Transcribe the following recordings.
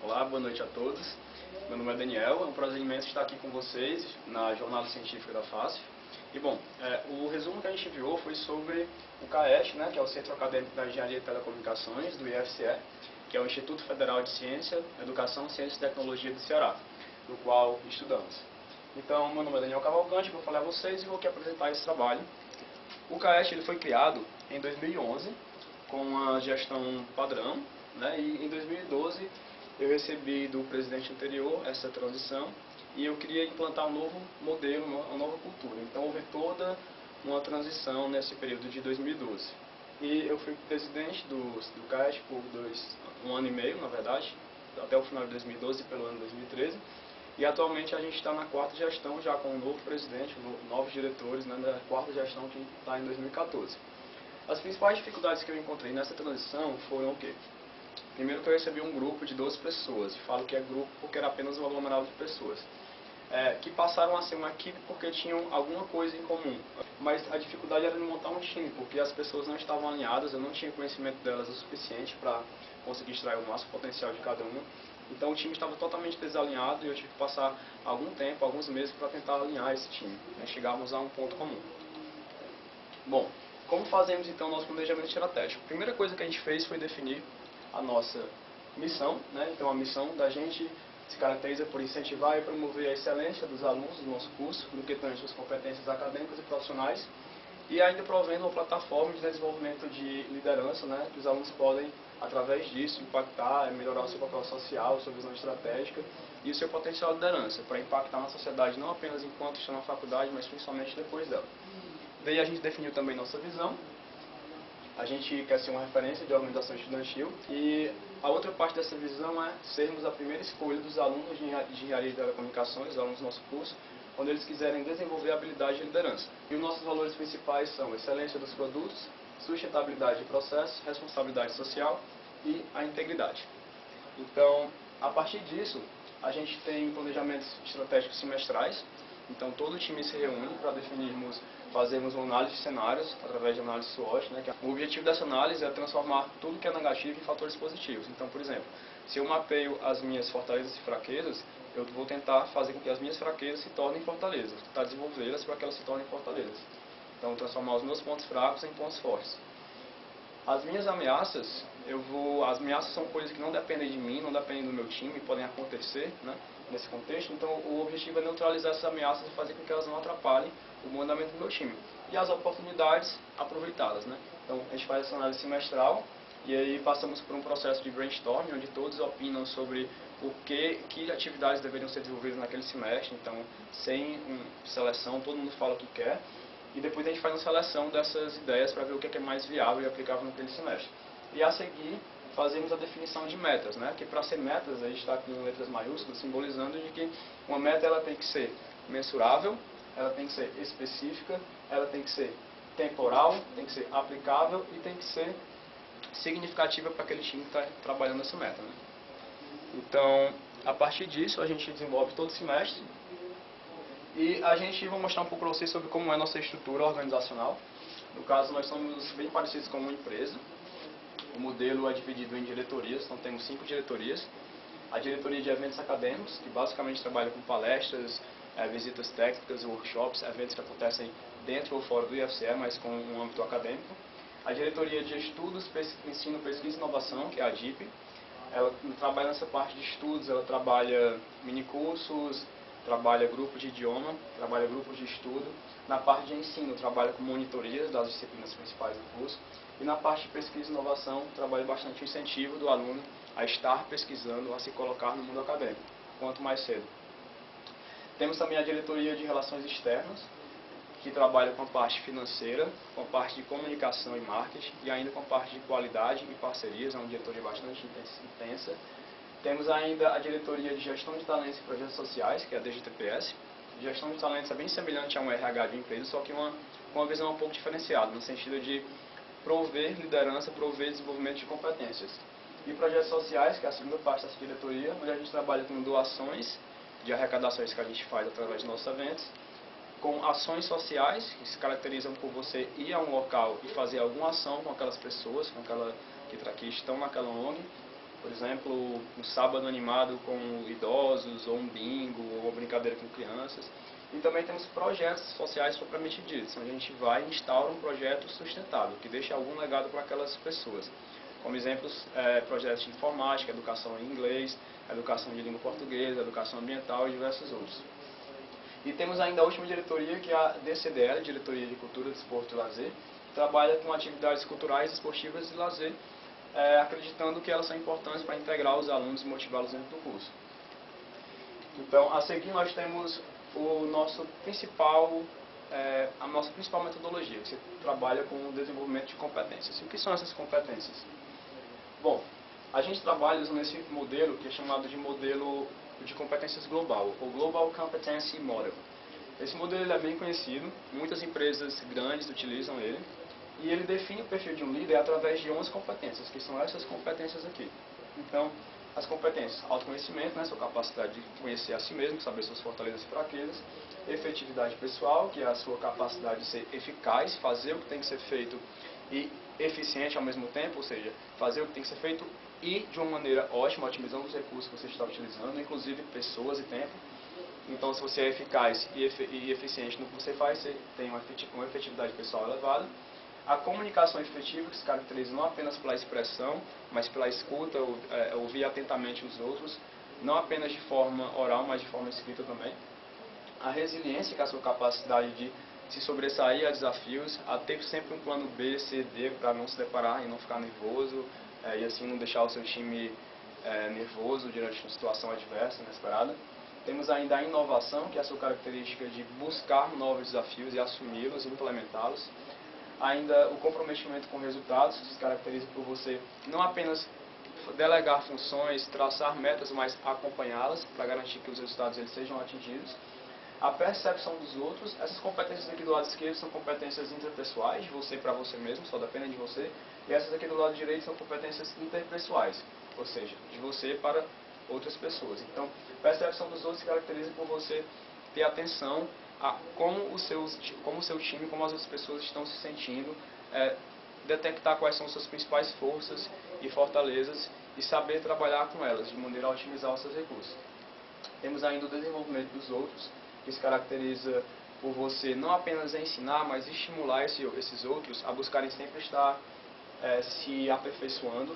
Olá, boa noite a todos. Meu nome é Daniel, é um prazer imenso estar aqui com vocês na Jornada Científica da FASF. E bom, o resumo que a gente viu foi sobre o CAEST, que é o Centro Acadêmico da Engenharia de Telecomunicações, do IFCE, que é o Instituto Federal de Ciência, Educação, Ciência e Tecnologia do Ceará, do qual estudamos. Então, meu nome é Daniel Cavalcante, vou falar a vocês e vou aqui apresentar esse trabalho. O CAEST ele foi criado em 2011 com a gestão padrão, e em 2012 eu recebi do presidente anterior essa transição e eu queria implantar um novo modelo, uma nova cultura. Então houve toda uma transição nesse período de 2012. E eu fui presidente do CAEST por um ano e meio, na verdade, até o final de 2012 pelo ano 2013. E atualmente a gente está na quarta gestão, já com um novo presidente, novos diretores, da quarta gestão que está em 2014. As principais dificuldades que eu encontrei nessa transição foram o quê? Primeiro que eu recebi um grupo de 12 pessoas, e falo que é grupo porque era apenas um aglomerado de pessoas, que passaram a ser uma equipe porque tinham alguma coisa em comum. Mas a dificuldade era de montar um time, porque as pessoas não estavam alinhadas, eu não tinha conhecimento delas o suficiente para conseguir extrair o máximo potencial de cada uma. Então o time estava totalmente desalinhado e eu tive que passar algum tempo, alguns meses, para tentar alinhar esse time, chegarmos a um ponto comum. Bom, como fazemos então o nosso planejamento estratégico? A primeira coisa que a gente fez foi definir a nossa missão, Então a missão da gente se caracteriza por incentivar e promover a excelência dos alunos do nosso curso, no que tange suas competências acadêmicas e profissionais, e ainda provendo uma plataforma de desenvolvimento de liderança, que os alunos podem, através disso, impactar, melhorar o seu papel social, sua visão estratégica e o seu potencial de liderança, para impactar na sociedade não apenas enquanto estão na faculdade, mas principalmente depois dela. Daí a gente definiu também nossa visão. A gente quer ser uma referência de organização estudantil e a outra parte dessa visão é sermos a primeira escolha dos alunos de engenharia de telecomunicações, os alunos do nosso curso, quando eles quiserem desenvolver a habilidade de liderança. E os nossos valores principais são excelência dos produtos, sustentabilidade de processos, responsabilidade social e a integridade. Então, a partir disso, a gente tem planejamentos estratégicos semestrais. Então, todo o time se reúne para fazermos uma análise de cenários através de análise SWOT. O objetivo dessa análise é transformar tudo que é negativo em fatores positivos. Então, por exemplo, se eu mapeio as minhas fortalezas e fraquezas, eu vou tentar fazer com que as minhas fraquezas se tornem fortalezas, tentar desenvolvê-las para que elas se tornem fortalezas. Então, transformar os meus pontos fracos em pontos fortes. As minhas ameaças, as ameaças são coisas que não dependem de mim, não dependem do meu time, podem acontecer, nesse contexto. Então, o objetivo é neutralizar essas ameaças e fazer com que elas não atrapalhem o bom andamento do meu time. E as oportunidades, aproveitá-las, Então, a gente faz essa análise semestral e aí passamos por um processo de brainstorming, onde todos opinam sobre que atividades deveriam ser desenvolvidas naquele semestre. Então, sem seleção, todo mundo fala o que quer. E depois a gente faz uma seleção dessas ideias para ver o que é mais viável e aplicável naquele semestre. E a seguir, fazemos a definição de metas, que para ser metas, a gente está com letras maiúsculas, simbolizando de que uma meta ela tem que ser mensurável, ela tem que ser específica, ela tem que ser temporal, tem que ser aplicável e tem que ser significativa para aquele time que está trabalhando essa meta. Então, a partir disso, a gente desenvolve todo semestre. E a gente vai mostrar um pouco para vocês sobre como é a nossa estrutura organizacional. No caso, nós somos bem parecidos com uma empresa. O modelo é dividido em diretorias, então temos 5 diretorias. A diretoria de eventos acadêmicos, que basicamente trabalha com palestras, visitas técnicas, workshops, eventos que acontecem dentro ou fora do IFCE, mas com um âmbito acadêmico. A diretoria de estudos, ensino, pesquisa e inovação, que é a DIP. Ela trabalha nessa parte de estudos, ela trabalha minicursos, trabalha grupos de idioma, trabalha grupos de estudo. Na parte de ensino, trabalha com monitorias das disciplinas principais do curso. E na parte de pesquisa e inovação, trabalha bastante o incentivo do aluno a estar pesquisando, a se colocar no mundo acadêmico, quanto mais cedo. Temos também a diretoria de relações externas, que trabalha com a parte financeira, com a parte de comunicação e marketing, e ainda com a parte de qualidade e parcerias, é uma diretoria bastante intensa. Temos ainda a diretoria de gestão de talentos e projetos sociais, que é a DGTPS. Gestão de talentos é bem semelhante a um RH de empresa, só que com uma visão um pouco diferenciada, no sentido de prover liderança, prover desenvolvimento de competências. E projetos sociais, que é a segunda parte dessa diretoria, onde a gente trabalha com doações de arrecadações que a gente faz através de nossos eventos, com ações sociais, que se caracterizam por você ir a um local e fazer alguma ação com aquelas pessoas, que estão naquela ONG, Por exemplo, um sábado animado com idosos, ou um bingo, ou uma brincadeira com crianças. E também temos projetos sociais propriamente ditos, onde a gente vai e instaura um projeto sustentável, que deixa algum legado para aquelas pessoas. Como exemplos, projetos de informática, educação em inglês, educação de língua portuguesa, educação ambiental e diversos outros. E temos ainda a última diretoria, que é a DCDL, Diretoria de Cultura, Desporto e Lazer, que trabalha com atividades culturais, esportivas e lazer, acreditando que elas são importantes para integrar os alunos e motivá-los dentro do curso. Então, a seguir nós temos a nossa principal metodologia, que você trabalha com o desenvolvimento de competências. E o que são essas competências? Bom, a gente trabalha usando esse modelo que é chamado de modelo de competências global, ou Global Competency Model. Esse modelo é bem conhecido, muitas empresas grandes utilizam ele, e ele define o perfil de um líder através de 11 competências, que são essas competências aqui. Então, as competências: autoconhecimento, sua capacidade de conhecer a si mesmo, saber suas fortalezas e fraquezas; efetividade pessoal, que é a sua capacidade de ser eficaz, fazer o que tem que ser feito e eficiente ao mesmo tempo, ou seja, fazer o que tem que ser feito e de uma maneira ótima, otimizando os recursos que você está utilizando, inclusive pessoas e tempo. Então, se você é eficaz e eficiente no que você faz, você tem uma efetividade pessoal elevada. A comunicação efetiva, que se caracteriza não apenas pela expressão, mas pela escuta, ouvir atentamente os outros, não apenas de forma oral, mas de forma escrita também. A resiliência, que é a sua capacidade de se sobressair a desafios, a ter sempre um plano B, C, D, para não se deparar e não ficar nervoso, e assim não deixar o seu time nervoso diante de uma situação adversa, inesperada. Temos ainda a inovação, que é a sua característica de buscar novos desafios e assumi-los e implementá-los. Ainda o comprometimento com resultados, que se caracteriza por você não apenas delegar funções, traçar metas, mas acompanhá-las para garantir que os resultados eles sejam atingidos. A percepção dos outros, essas competências aqui do lado esquerdo são competências interpessoais, de você para você mesmo, só dependem de você. E essas aqui do lado direito são competências interpessoais, ou seja, de você para outras pessoas. Então, percepção dos outros se caracteriza por você ter atenção a como o seu time, como as outras pessoas estão se sentindo, detectar quais são suas principais forças e fortalezas e saber trabalhar com elas, de maneira a otimizar os seus recursos. Temos ainda o desenvolvimento dos outros, que se caracteriza por você não apenas ensinar, mas estimular esses outros a buscarem sempre estar se aperfeiçoando.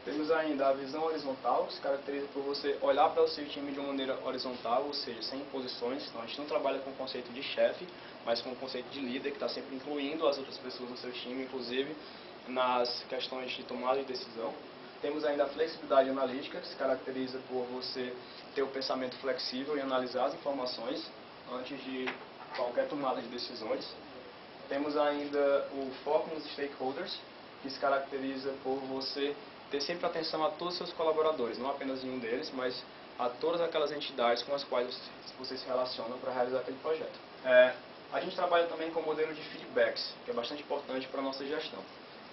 Temos ainda a visão horizontal, que se caracteriza por você olhar para o seu time de uma maneira horizontal, ou seja, sem imposições. Então, a gente não trabalha com o conceito de chefe, mas com o conceito de líder, que está sempre incluindo as outras pessoas no seu time, inclusive nas questões de tomada de decisão. Temos ainda a flexibilidade analítica, que se caracteriza por você ter o pensamento flexível e analisar as informações antes de qualquer tomada de decisões. Temos ainda o foco nos stakeholders, que se caracteriza por você ter sempre atenção a todos os seus colaboradores, não apenas em um deles, mas a todas aquelas entidades com as quais você se relaciona para realizar aquele projeto. A gente trabalha também com o modelo de feedbacks, que é bastante importante para a nossa gestão.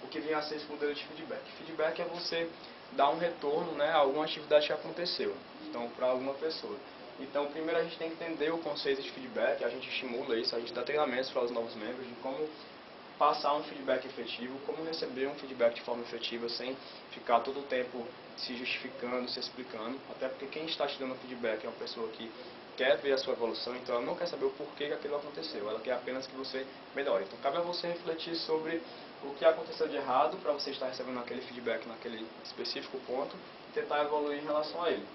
O que vem a ser esse modelo de feedback? Feedback é você dar um retorno a alguma atividade que aconteceu, então, para alguma pessoa. Então, primeiro a gente tem que entender o conceito de feedback, a gente estimula isso, a gente dá treinamentos para os novos membros de como passar um feedback efetivo, como receber um feedback de forma efetiva, sem ficar todo o tempo se justificando, se explicando, até porque quem está te dando feedback é uma pessoa que quer ver a sua evolução, então ela não quer saber o porquê que aquilo aconteceu, ela quer apenas que você melhore. Então cabe a você refletir sobre o que aconteceu de errado para você estar recebendo aquele feedback naquele específico ponto e tentar evoluir em relação a ele.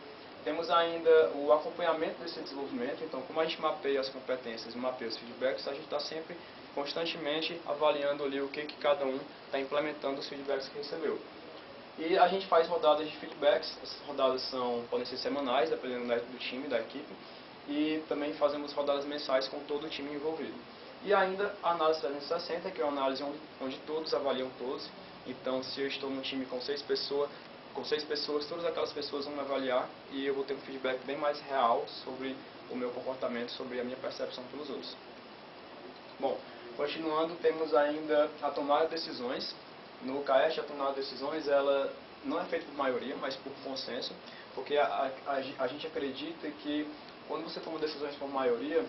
Temos ainda o acompanhamento desse desenvolvimento, então como a gente mapeia as competências e mapeia os feedbacks, a gente está sempre constantemente avaliando ali o que cada um está implementando os feedbacks que recebeu. E a gente faz rodadas de feedbacks, as rodadas podem ser semanais, dependendo do time, da equipe, e também fazemos rodadas mensais com todo o time envolvido. E ainda a análise 360, que é uma análise onde todos avaliam todos. Então, se eu estou num time com 6 pessoas, todas aquelas pessoas vão me avaliar e eu vou ter um feedback bem mais real sobre o meu comportamento, sobre a minha percepção pelos outros. Bom, continuando, temos ainda a tomada de decisões. No CAEST, a tomada de decisões ela não é feita por maioria, mas por consenso, porque a gente acredita que quando você toma decisões por maioria,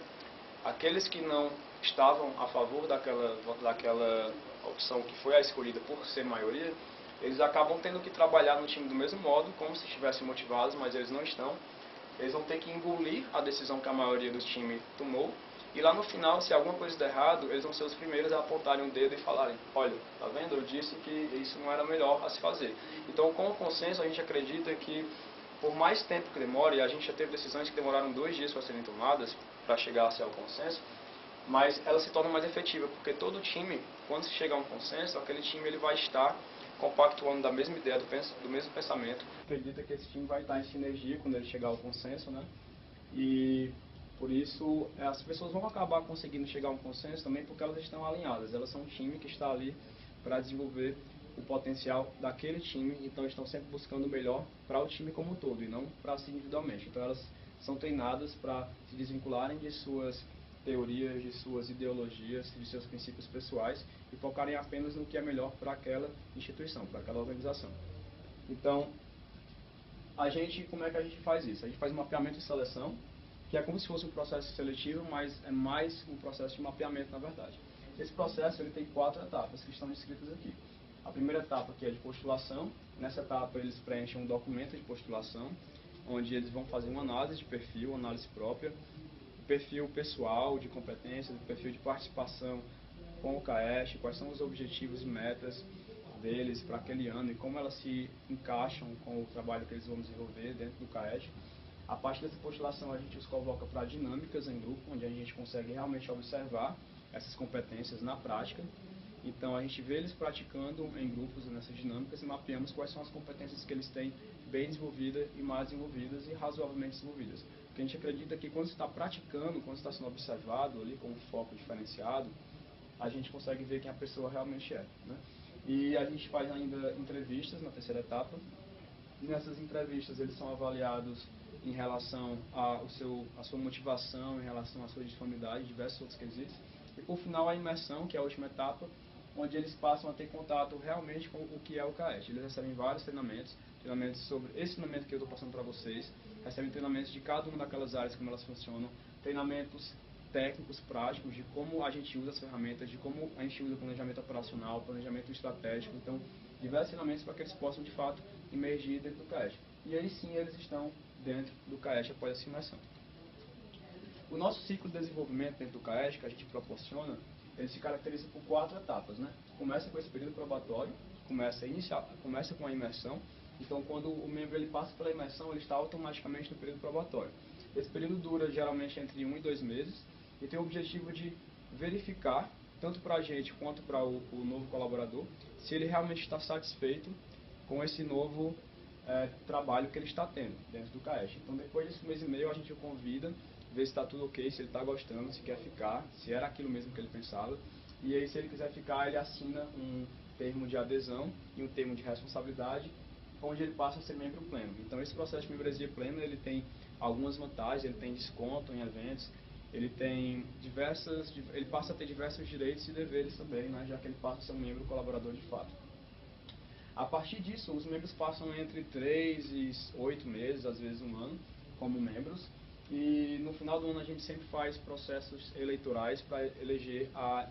aqueles que não estavam a favor daquela opção que foi a escolhida por ser maioria, eles acabam tendo que trabalhar no time do mesmo modo, como se estivessem motivados, mas eles não estão. Eles vão ter que engolir a decisão que a maioria do time tomou, e lá no final, se alguma coisa der errado, eles vão ser os primeiros a apontarem um dedo e falarem: olha, tá vendo, eu disse que isso não era melhor a se fazer. Então, com o consenso, a gente acredita que, por mais tempo que demore, e a gente já teve decisões que demoraram 2 dias para serem tomadas, para chegar-se ao consenso, mas ela se torna mais efetiva, porque todo time, quando se chega a um consenso, aquele time ele vai estar compactuando da mesma ideia, do mesmo pensamento. Acredita que esse time vai estar em sinergia quando ele chegar ao consenso, né? E por isso as pessoas vão acabar conseguindo chegar a um consenso também porque elas estão alinhadas. Elas são um time que está ali para desenvolver o potencial daquele time, então estão sempre buscando o melhor para o time como um todo e não para si individualmente. Então elas são treinadas para se desvincularem de suas teorias, de suas ideologias, de seus princípios pessoais e focarem apenas no que é melhor para aquela instituição, para aquela organização. Então, como é que a gente faz isso? A gente faz um mapeamento de seleção, que é como se fosse um processo seletivo, mas é mais um processo de mapeamento, na verdade. Esse processo ele tem 4 etapas que estão descritas aqui. A primeira etapa, que é de postulação. Nessa etapa, eles preenchem um documento de postulação, onde eles vão fazer uma análise de perfil, análise própria, perfil pessoal, de competências, perfil de participação com o CAESH, quais são os objetivos e metas deles para aquele ano e como elas se encaixam com o trabalho que eles vão desenvolver dentro do CAESH. A partir dessa postulação, a gente os convoca para dinâmicas em grupo, onde a gente consegue realmente observar essas competências na prática. Então, a gente vê eles praticando em grupos nessas dinâmicas e mapeamos quais são as competências que eles têm bem desenvolvidas e mais desenvolvidas e razoavelmente desenvolvidas. Porque a gente acredita que quando está praticando, quando está sendo observado ali com um foco diferenciado, a gente consegue ver quem a pessoa realmente é, né? E a gente faz ainda entrevistas na terceira etapa. Nessas entrevistas eles são avaliados em relação à sua motivação, em relação à sua disponibilidade, diversos outros quesitos. E por final a imersão, que é a última etapa, onde eles passam a ter contato realmente com o que é o CAESH. Eles recebem vários treinamentos sobre esse treinamento que eu estou passando para vocês, recebem treinamentos de cada uma daquelas áreas, como elas funcionam, treinamentos técnicos, práticos, de como a gente usa as ferramentas, de como a gente usa o planejamento operacional, planejamento estratégico, então diversos treinamentos para que eles possam de fato emergir dentro do CAESH. E aí sim eles estão dentro do CAESH após a imersão. O nosso ciclo de desenvolvimento dentro do CAESH, que a gente proporciona, ele se caracteriza por 4 etapas, né? Começa com esse período probatório, começa com a imersão. Então, quando o membro ele passa pela imersão, ele está automaticamente no período probatório. Esse período dura geralmente entre 1 e 2 meses e tem o objetivo de verificar, tanto para a gente quanto para o novo colaborador, se ele realmente está satisfeito com esse novo trabalho que ele está tendo dentro do CAESH. Então, depois desse mês e meio, a gente o convida, ver se está tudo ok, se ele está gostando, se quer ficar, se era aquilo mesmo que ele pensava. E aí, se ele quiser ficar, ele assina um termo de adesão e um termo de responsabilidade, onde ele passa a ser membro pleno. Então, esse processo de membresia plena, ele tem algumas vantagens, ele tem desconto em eventos, ele passa a ter diversos direitos e deveres também, né, já que ele passa a ser um membro colaborador de fato. A partir disso, os membros passam entre 3 e 8 meses, às vezes 1 ano, como membros. E no final do ano a gente sempre faz processos eleitorais para eleger a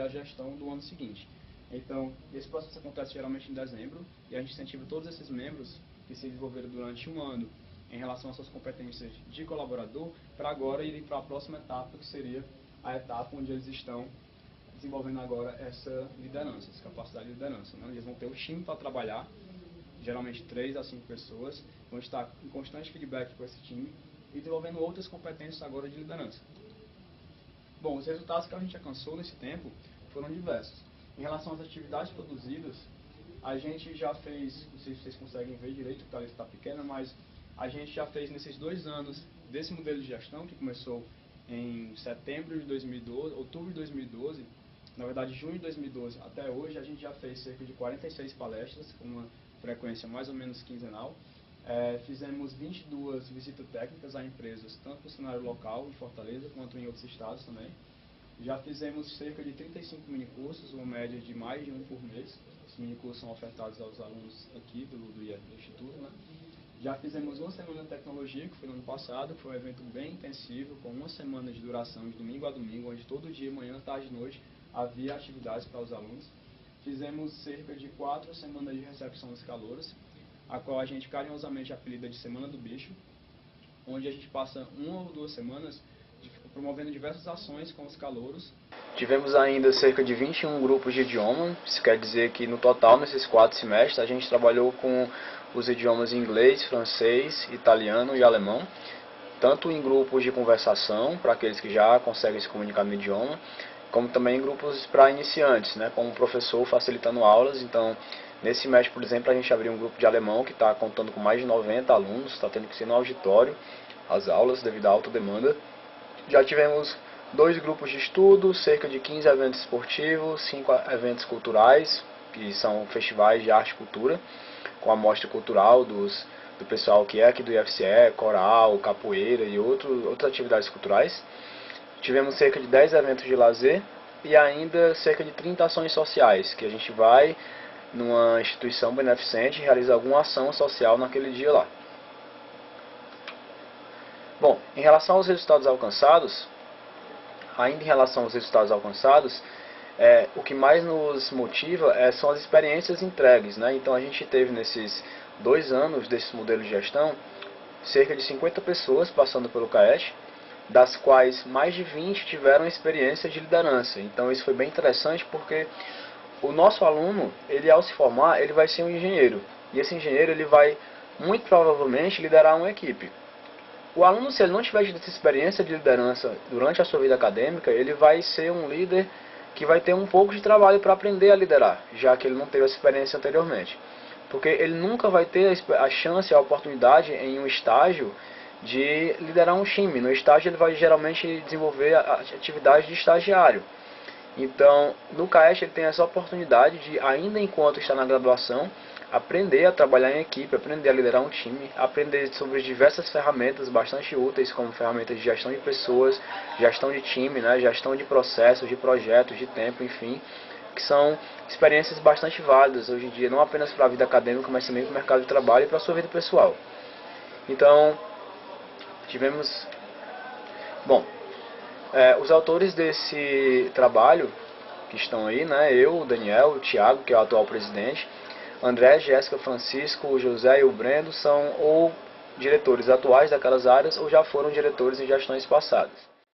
gestão do ano seguinte. Então, esse processo acontece geralmente em dezembro e a gente incentiva todos esses membros que se desenvolveram durante 1 ano em relação às suas competências de colaborador para agora irem para a próxima etapa, que seria a etapa onde eles estão desenvolvendo agora essa liderança, essa capacidade de liderança, né? Eles vão ter um time para trabalhar, geralmente 3 a 5 pessoas, vão estar em constante feedback com esse time e desenvolvendo outras competências agora de liderança. Bom, os resultados que a gente alcançou nesse tempo foram diversos. Em relação às atividades produzidas, a gente já fez, não sei se vocês conseguem ver direito, porque a lista está pequena, mas a gente já fez nesses 2 anos desse modelo de gestão, que começou em setembro de 2012, outubro de 2012, na verdade junho de 2012 até hoje, a gente já fez cerca de 46 palestras, com uma frequência mais ou menos quinzenal. Fizemos 22 visitas técnicas a empresas, tanto no cenário local, em Fortaleza, quanto em outros estados também. Já fizemos cerca de 35 minicursos, uma média de mais de 1 por mês. Os minicursos são ofertados aos alunos aqui do Instituto, né? Já fizemos uma semana de tecnologia, que foi no ano passado, foi um evento bem intensivo, com 1 semana de duração, de domingo a domingo, onde todo dia, manhã, tarde e noite, havia atividades para os alunos. fizemos cerca de 4 semanas de recepção dos calouros, a qual a gente carinhosamente apelida de Semana do Bicho, onde a gente passa 1 ou 2 semanas promovendo diversas ações com os calouros. Tivemos ainda cerca de 21 grupos de idioma, isso quer dizer que no total, nesses 4 semestres, a gente trabalhou com os idiomas inglês, francês, italiano e alemão, tanto em grupos de conversação, para aqueles que já conseguem se comunicar no idioma, como também em grupos para iniciantes, né, com o professor facilitando aulas. Então, nesse semestre, por exemplo, a gente abriu um grupo de alemão que está contando com mais de 90 alunos, está tendo que ser no auditório as aulas devido à alta demanda. Já tivemos 2 grupos de estudo, cerca de 15 eventos esportivos, 5 eventos culturais, que são festivais de arte e cultura, com a mostra cultural do pessoal que é aqui do IFCE, coral, capoeira e outras atividades culturais. Tivemos cerca de 10 eventos de lazer e ainda cerca de 30 ações sociais, que a gente vai numa instituição beneficente e realiza alguma ação social naquele dia lá. Bom, em relação aos resultados alcançados, o que mais nos motiva são as experiências entregues, né? Então a gente teve nesses 2 anos desse modelo de gestão, cerca de 50 pessoas passando pelo CAET, das quais mais de 20 tiveram experiência de liderança. Então isso foi bem interessante porque o nosso aluno, ele ao se formar, ele vai ser um engenheiro. E esse engenheiro ele vai muito provavelmente liderar uma equipe. O aluno, se ele não tiver tido essa experiência de liderança durante a sua vida acadêmica, ele vai ser um líder que vai ter um pouco de trabalho para aprender a liderar, já que ele não teve essa experiência anteriormente. Porque ele nunca vai ter a chance, a oportunidade em um estágio de liderar um time. No estágio ele vai geralmente desenvolver a atividade de estagiário. Então, no CAESH ele tem essa oportunidade de, ainda enquanto está na graduação, aprender a trabalhar em equipe, aprender a liderar um time, aprender sobre diversas ferramentas bastante úteis, como ferramentas de gestão de pessoas, gestão de time, né, gestão de processos, de projetos, de tempo, enfim, que são experiências bastante válidas hoje em dia, não apenas para a vida acadêmica, mas também para o mercado de trabalho e para a sua vida pessoal. Então, tivemos... Bom, os autores desse trabalho, que estão aí, né, eu, o Daniel, o Thiago, que é o atual presidente, André, Jéssica, Francisco, o José e o Brendo são ou diretores atuais daquelas áreas ou já foram diretores em gestões passadas.